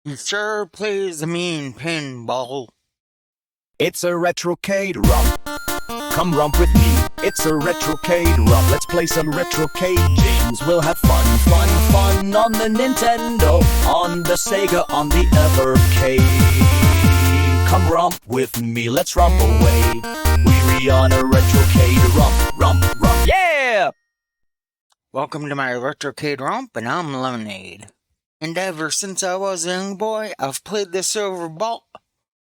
He sure plays a mean pinball. It's a Retrocade Romp. Come romp with me. It's a Retrocade Romp. Let's play some Retrocade games. We'll have fun on the Nintendo, on the Sega, on the Evercade. Come romp with me. Let's romp away. We're on a Retrocade Romp. Yeah! Welcome to my Retrocade Romp, and I'm Lemonade. And ever since I was a young boy, I've played the silver ball.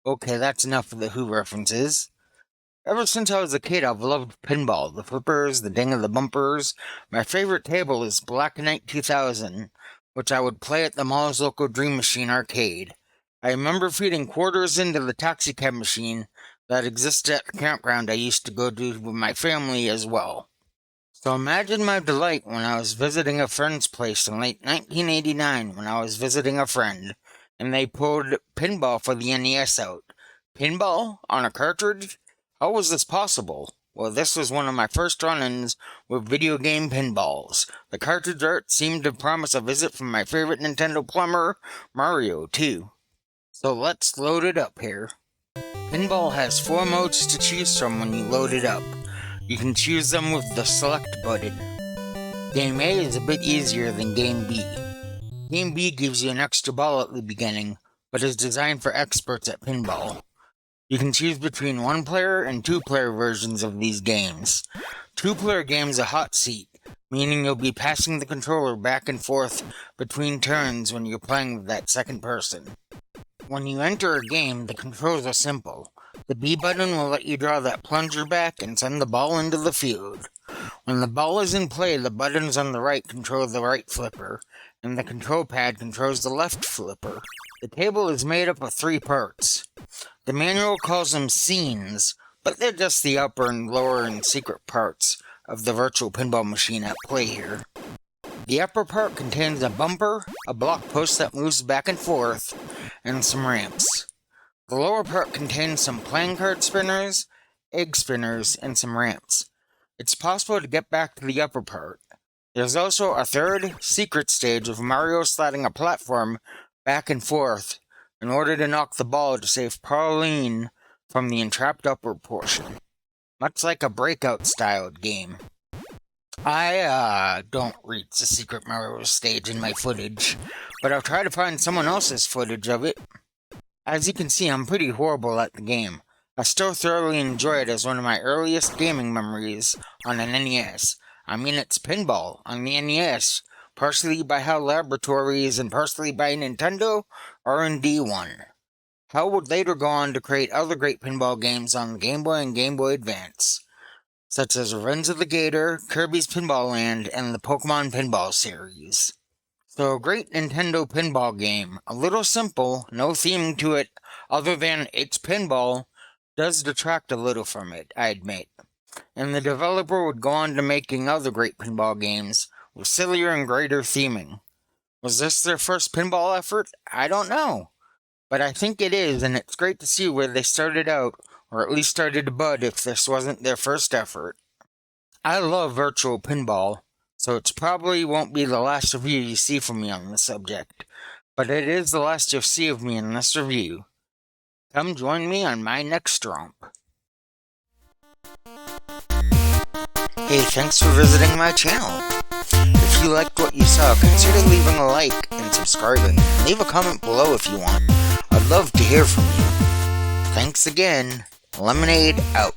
Okay, that's enough of the Who references. Ever since I was a kid, I've loved pinball, the flippers, the ding of the bumpers. My favorite table is Black Knight 2000, which I would play at the mall's local Dream Machine arcade. I remember feeding quarters into the taxicab machine that existed at the campground I used to go to with my family as well. So imagine my delight when I was visiting a friend's place in late 1989 when I was visiting a friend, and they pulled pinball for the NES out. Pinball? On a cartridge? How was this possible? Well, this was one of my first run-ins with video game pinballs. The cartridge art seemed to promise a visit from my favorite Nintendo plumber, Mario, too. So let's load it up here. Pinball has 4 modes to choose from when you load it up. You can choose them with the select button. Game A is a bit easier than Game B. Game B gives you an extra ball at the beginning, but is designed for experts at pinball. You can choose between 1-player and 2-player versions of these games. 2-player games are hot seat, meaning you'll be passing the controller back and forth between turns when you're playing with that second person. When you enter a game, the controls are simple. The B button will let you draw that plunger back and send the ball into the field. When the ball is in play, the buttons on the right control the right flipper, and the control pad controls the left flipper. The table is made up of 3 parts. The manual calls them scenes, but they're just the upper and lower and secret parts of the virtual pinball machine at play here. The upper part contains a bumper, a block post that moves back and forth, and some ramps. The lower part contains some playing card spinners, egg spinners, and some ramps. It's possible to get back to the upper part. There's also a third, secret stage of Mario sliding a platform back and forth in order to knock the ball to save Pauline from the entrapped upper portion. Much like a breakout-styled game. I don't reach the secret Mario stage in my footage, but I'll try to find someone else's footage of it. As you can see, I'm pretty horrible at the game. I still thoroughly enjoy it as one of my earliest gaming memories on an NES. I mean, it's pinball on the NES, partially by HAL Laboratories and partially by Nintendo R&D 1. HAL would later go on to create other great pinball games on the Game Boy and Game Boy Advance, such as Revenge of the Gator, Kirby's Pinball Land, and the Pokemon Pinball series. So a great Nintendo pinball game, a little simple, no theme to it other than it's pinball, does detract a little from it, I admit. And the developer would go on to making other great pinball games with sillier and greater theming. Was this their first pinball effort? I don't know. But I think it is, and it's great to see where they started out, or at least started to bud if this wasn't their first effort. I love virtual pinball, so it probably won't be the last review you see from me on the subject, but it is the last you'll see of me in this review. Come join me on my next romp. Hey, thanks for visiting my channel. If you liked what you saw, consider leaving a like and subscribing. Leave a comment below if you want. I'd love to hear from you. Thanks again. Lemonade out.